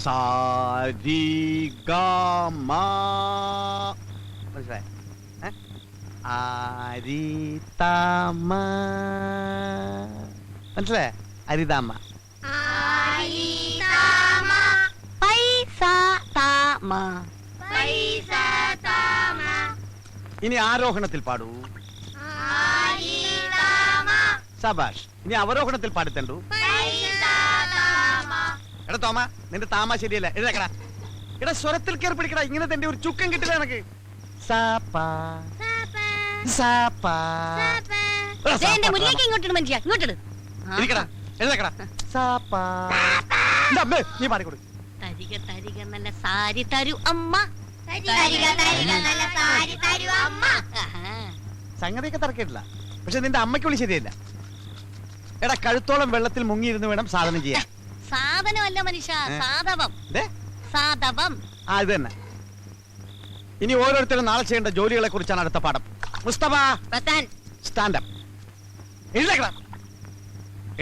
സാരി ഗമ മനസ്സിലായി? അരിതാമ മനസ്സിലായ? അരിതാമ. ഇനി ആരോഹണത്തിൽ പാടൂ. സബാഷ്. ഇനി അവരോഹണത്തിൽ പാടിത്തണ്ടു. എടാ തോമ, നിന്റെ താമ ശരിയല്ല. എഴുതക്കടാ. എടാ സ്വരത്തിൽ കയറി പിടിക്കടാ. ഇങ്ങനെ തന്റെ ഒരു ചുക്കം കിട്ടില്ല എനക്ക്. നീ പാടിക്കൊടു. നല്ല സാരി തരൂ അമ്മ. സംഗതിയൊക്കെ തറക്കിട്ടില്ല. പക്ഷെ നിന്റെ അമ്മയ്ക്ക് വിളി ശരിയല്ല. എടാ കഴുത്തോളം വെള്ളത്തിൽ മുങ്ങിയിരുന്ന് വേണം സാധനം ചെയ്യാൻ. സാധനമല്ല മനുഷ്യ, സാധവം. സാധവം. ആ ഇത് തന്നെ. ഇനി ഓരോരുത്തരും നാളെ ചെയ്യേണ്ട ജോലികളെ കുറിച്ചാണ് അടുത്ത പാഠം. മുസ്തഫ സ്റ്റാൻഡപ്പ്. എഴുതേക്കടാ.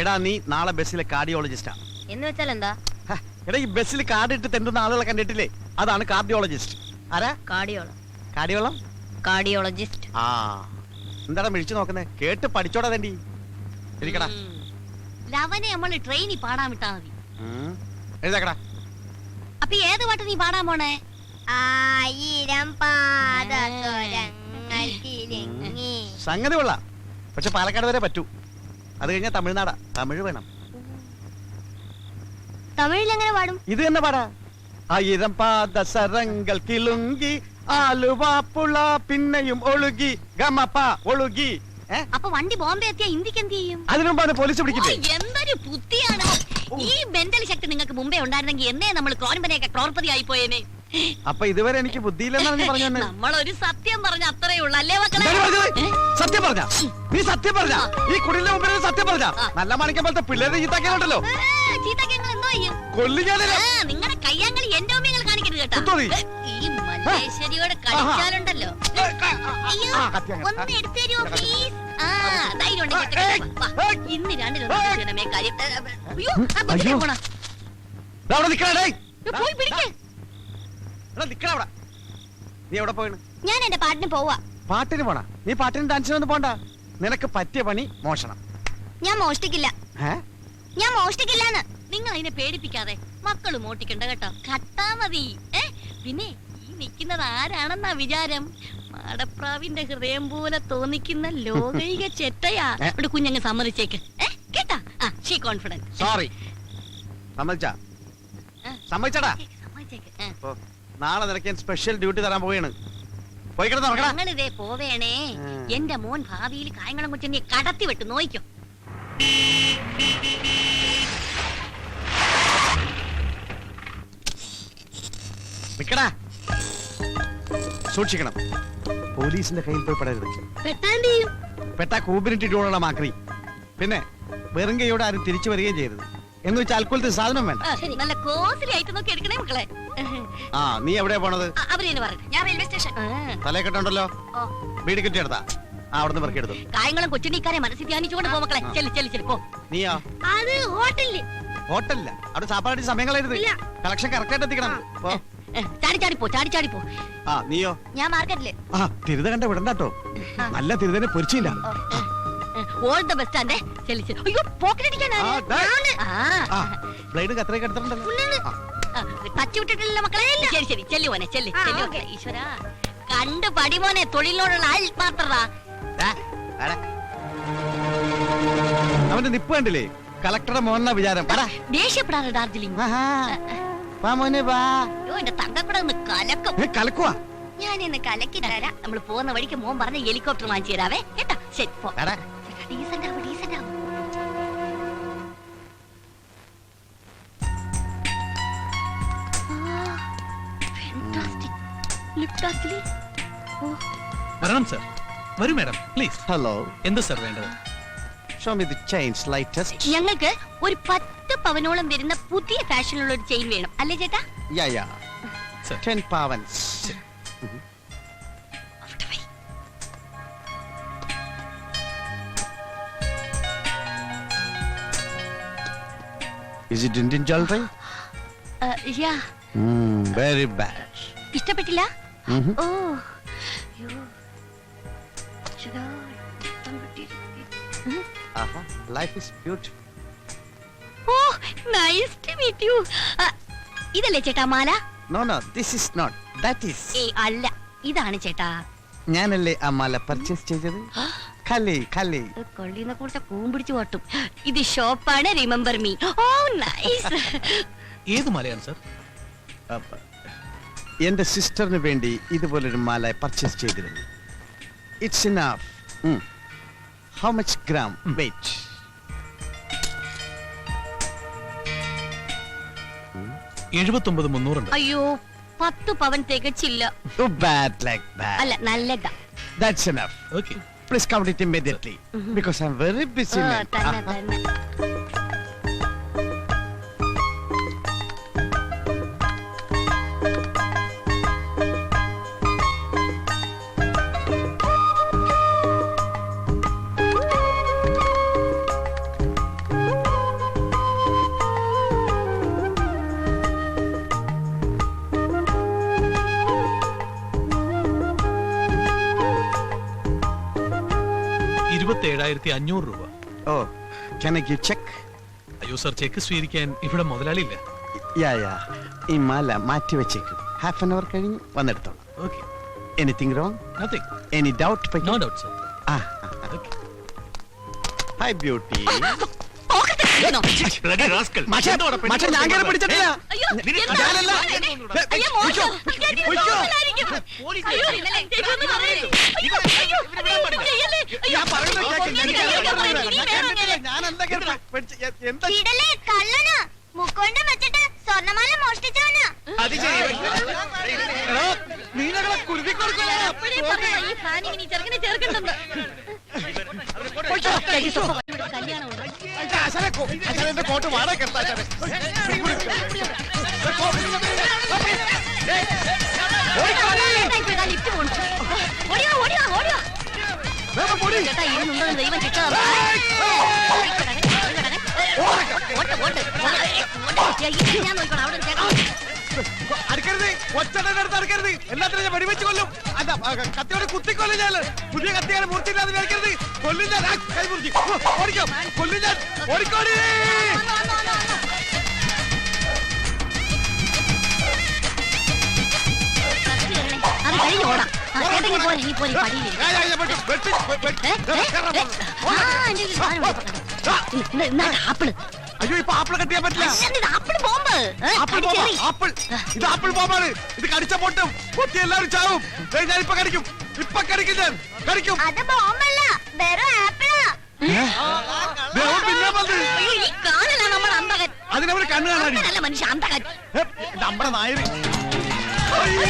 എടാ നീ നാളെ ബസ്സിലെ കാർഡിയോളജിസ്റ്റാ. എന്ന് വെച്ചാൽ എന്താ? എടാ ഈ ബസ്സിൽ കാർഡ് ഇട്ട് തെണ്ടുന്ന ആളുകളെ കണ്ടിട്ടില്ലേ? അതാണ് കാർഡിയോളജിസ്റ്റ്. ആരാ? കാർഡിയോളജിസ്റ്റ്. ആ എന്താടാ മിഴിച്ചു നോക്കുന്നേ? കേട്ട് പഠിച്ചോടാ തണ്ടി. ഇരിക്കടാ. ലവനെ നമ്മള് ട്രെയിനിൽ പാടാൻ വിട്ടാ മതി. എഴുതേക്കടാ. അപ്പൊ ഏത് പാട്ട് നീ പാടാൻ പോണേ? 1000 പാദസരങ്ങൾ കിലുങ്ങി. സംഗതി കൊള്ളാം. പക്ഷെ പാലക്കാട് വരെ പറ്റൂ. അത് കഴിഞ്ഞാൽ തമിഴ്നാടാ. തമിഴ് വേണം. തമിഴിൽ എങ്ങനെ പാടും? ഇത് തന്നെ പാടാ. 1000 പാദസരങ്ങൾ കിലുങ്ങി ആലുവാപ്പുള പിന്നെയും ഒഴുകി ഗമപ ഒഴുകി. അപ്പൊ വണ്ടി ബോംബെ എത്തിയാ ഇന്ത്യക്ക് എന്ത് ചെയ്യും? അതിനുമ്പാണ് പോലീസ് പിടിക്കില്ലേ? എന്തൊരു ബുദ്ധിയാണ്. ഈ മെന്റൽ ശക്തി നിങ്ങൾക്ക് മുമ്പേ ഉണ്ടായിരുന്നെങ്കിൽ എന്നേ നമ്മൾ ക്രോൺപനെയൊക്കെ ക്രോർപതി ആയി പോയേനെ. അപ്പൊ ഇതുവരെ എനിക്ക് ബുദ്ധിയില്ലെന്നാണ് പറഞ്ഞു. നമ്മളൊരു സത്യം പറഞ്ഞ അത്രേ ഉള്ളൂ അല്ലേ മക്കളെ? സത്യം പറഞ്ഞ നീ സത്യം പറഞ്ഞ ഈ കുടിലിന്റെ മുമ്പിൽ സത്യം പറഞ്ഞ നല്ല മാണിക്കം പോലത്തെ പിള്ളേരെ ചീത്താക്കിയാലുണ്ടല്ലോ. നിങ്ങളുടെ കയ്യാങ്കളി എന്റെ മുമ്പിൽ കാണിക്കരുത് കേട്ടോ. ഈ മല്ലേശ്വരിയോട് കളിച്ചാലുണ്ടല്ലോ. ഒന്ന് എടുത്തു തരുമോ പ്ലീസ്? ഇന്ന് രണ്ടിലൊന്നേ കാര്യം. നീ എവിടെ പോയി? ഞാൻ എന്റെ പാട്ടിന് പോവാ. പാട്ടിന് പോണ? നീ പാട്ടിന് ഡാൻസിനൊന്നും പോണ്ട. നിനക്ക് പറ്റിയ പണി മോഷണം. ഞാൻ മോഷ്ടിക്കില്ല. ഞാൻ മോഷ്ടിക്കില്ലാന്ന്. നിങ്ങൾ അതിനെ പേടിപ്പിക്കാതെ. മക്കള് മോട്ടിക്കണ്ട കേട്ടോ. കട്ടാ മതി. പിന്നെ ഈ നിക്കുന്നത് ആരാണെന്നാ വിചാരം? മാടപ്രാവിന്റെ ഹൃദയം പോലെ തോന്നിക്കുന്ന ലോകൈക ചെറ്റയാ. ഇവിടെ കുഞ്ഞങ്ങ് സമ്മതിച്ചേക്ക് കേട്ടാ. She confident. സോറി. സമ്മതിച്ചാ? സമ്മതിച്ചടാ. നാളെ നിനക്ക് സ്പെഷ്യൽ ഡ്യൂട്ടി തരാൻ പോവുകയാണ്. ഞങ്ങളിതേ പോവേണേ. എന്റെ മോൻ ഭാവിയിൽ കായംകുളം കൊച്ചിനെ കടത്തി വിട്ട് നോയിക്കോ. സൂക്ഷിക്കണം. പോലീസിന്റെ കയ്യിൽ പോയി പെടരുത്. പെട്ടാ കൂപ്പിനിട്ടിട്ടുള്ള മാക്രി. പിന്നെ വെറും കൈയോടെ ആരും തിരിച്ചു വരികയും ചെയ്യരുത്. എന്ന് വെച്ചാൽ അൽക്കൊലത്തെ സാധനം വേണ്ട. നല്ല കോസ്റ്റ്ലി ആയിട്ട് നോക്കി എടുക്കണേ മക്കളെ. നീ എവിടെയാ പോണത്? ഞാൻ റെയിൽവേ സ്റ്റേഷൻ. തലക്കെട്ടുണ്ടല്ലോ. വീട് കിട്ടിയെടുത്താ അവിടുന്ന് പെറുക്കിയെടുത്തു. കായംകുളം കൊച്ചിനിക്കാരെ മനസ്സിൽ ധ്യാനിച്ചുകൊണ്ട് പോ മക്കളെ. പോ. നീയോ? അത് ഹോട്ടലില്ല. അവിടെ സാപ്പാടി സമയങ്ങളായിരുന്നു. കളക്ഷൻ കറക്റ്റ് ആയിട്ട് എത്തിക്കണം. ചാടിച്ചാടിപ്പോ. നീയോ? ഞാൻ മാർക്കറ്റില്. തിരുത കണ്ട വിടണ്ടോ. നല്ല തിരുതനെ പൊരിച്ചില്ല. ഓൾ ദ ബെസ്റ്റ് ആൻഡ് അയ്യോ പോക്കറ്റ് അടിക്കാനാണ്. ബ്ലേഡ് കത്രയൊക്കെ എടുത്തിട്ടുണ്ടല്ലോ. ടച്ച് വിട്ടിട്ടില്ല മക്കളെ. ശരി ചെല്ലുവോനെ ചെല്ലു. ഈശ്വര കണ്ട് പടിമോനെ. തൊഴിലിനോടുള്ള ആത്മാർത്ഥത. അവന്റെ നിപ്പ് കണ്ടില്ലേ? കളക്ടറുടെ മോഹന വിചാരം. ദേഷ്യപ്പെടാറ് ഡാർജിലിംഗ്. എന്റെ തങ്കക്കൂടെ ഒന്ന് കലക്കുവാ. ഞാൻ ഇന്ന് കലക്കി തരാം. നമ്മൾ പോകുന്ന വഴിക്ക് മോൻ പറഞ്ഞ ഹെലികോപ്റ്റർ വാങ്ങിച്ചു തരാവേ കേട്ടാ. ശരി പോ. ഡീസന്റ് ആവും. വരണം സർ. വരൂ മാഡം പ്ലീസ്. ഹലോ. എന്ത് സർ വേണ്ടത്? Show me the chain latest. ഞങ്ങൾക്ക് ഒരു 10 പവനോളം വരുന്ന പുതിയ ഫാഷനിലുള്ള ഒരു ചെയിൻ വേണം അല്ലേ ചേട്ടാ? Yeah 10 pavans. Is it Indian jewelry? Yeah very bad. ഇഷ്ടപ്പെട്ടില്ല? Oh yo. Life is beautiful. Oh nice to meet you. ഇതല്ലേ ചേട്ടാ മാല? No no, this is not, that is. അല്ല, ഇതാണ് ചേട്ടാ. ഞാനല്ലേ ആ മാല പർച്ചേസ് ചെയ്തത്. കലി കലി കൊള്ളിനെ കുറിച്ച കൂമ്പിടിച്ചു പോട്ടും. ഇത് ഷോപ്പാണ്, റിമെമ്പർ മീ. ഓ നൈസ്. ഏത് മലയാണ് സർ? എന്റെ സിസ്റ്ററിന് വേണ്ടി ഇതുപോലൊരു മാല പർച്ചേസ് ചെയ്തിരുന്നു. It's enough. How much gram weight? 79,300 ഉണ്ട്. അയ്യോ 10 പവൻ തികച്ചില്ല. Too bad like that. അല്ല നല്ലതാ. That's enough. Okay. Please count it immediately because I'm very busy. man. തന്നെ. $27,500. Oh, can I give check? അയ്യോ സർ, ചെക്ക് സ്വീകരിക്കാൻ ഇവിടെ മുതലാളിയില്ല. Yeah. ഈ മാല മാറ്റി വെച്ചേക്കും. ഹാഫ് ആൻ അവർ കഴിഞ്ഞ് വന്നെടുത്തോളാം. Okay. Anything wrong? Nothing. Any doubt? No doubt sir. Okay. Hi beauty. Pocket കിടന്നോ? ഞാൻ കയറി പിടിച്ചിട്ടില്ല. അയ്യോ, എന്താ? ഞാനല്ല. അയ്യോ, മോശം. ചേച്ചി നോക്കലായിരിക്കും. അയ്യോ, ചേച്ചി ഒന്ന് പറയേ. അയ്യോ, ചെയ്യല്ലേ. അയ്യോ, ഞാൻ പറയുന്നത് കേൾക്ക്. ഞാൻ എന്താ കേട്ടോ? എന്താ ഇടലേ കള്ളന് മുക്കൊണ്ട് വെച്ചിട്ട് സ്വർണ്ണമാല മോഷ്ടിച്ചവന്. നീനകളെ കുരുതി കൊടുക്കണോ? അപ്പോഴേ പറയാ, ഈ ഫാനിങ് നീ ചെറുക്കനെ ചേർക്കണ്ടെന്ന്. ചേച്ചി സ്വപ്പം കല്യാണമുണ്ട്. എന്റെ കോട്ട് വാടക ലിഫ്റ്റ് പോണു. ഓടിയോ. ചേട്ടാ ഇരുന്നുണ്ടോ ദൈവം ചിട്ടാ. ഞാൻ നോക്കണം അവിടെ ചേട്ടാ. അടുക്കരുത്, ഒച്ചടത്ത് അടുക്കരുത്. എല്ലാത്തിനും ഞാൻ വെടിവെച്ച് കൊല്ലും. അല്ല, കത്തിയോടെ കുത്തിക്കൊല്ലും ഞാൻ. പുതിയ കത്തിയാണ് മൂർത്തിയില്ലാതെ വിചാരിക്കരുത്. കൊല്ലും ഞാൻ. കൈ മുറിച്ച് ഓടിക്കോ. കൊല്ലും ഞാൻ. ഓടിക്കോടി. അത് കഴിഞ്ഞ് ഓടാം. ചേട്ടങ്ങി പോലെ നീ പോലെ പടിയില്ലേ. ആപ്പിള്. അയ്യോ, ഇപ്പൊ ആപ്പിൾ കട്ടിയാൻ പറ്റില്ല. Apple bomb. Apple bomb. Apple. ഇത് ആപ്പിൾ ബോംബാണ്. ഇത് കടിച്ച പൊട്ടും. പൊട്ടി എല്ലാവരും ചാവും. ഞാൻ ഇപ്പൊ കടിക്കും. ഞാൻ കടിക്കും. അത് ബോംബല്ല, വെറും ആപ്പിളാ. പിന്നെ വന്ന് അയ്യോ, ഈ കാണല നമ്മുടെ അന്തകൻ. അതിനവര് കണ്ണു കാണാൻ നല്ല മനുഷ്യ അന്തകൻ. നമ്മുടെ നായര്. അയ്യോ.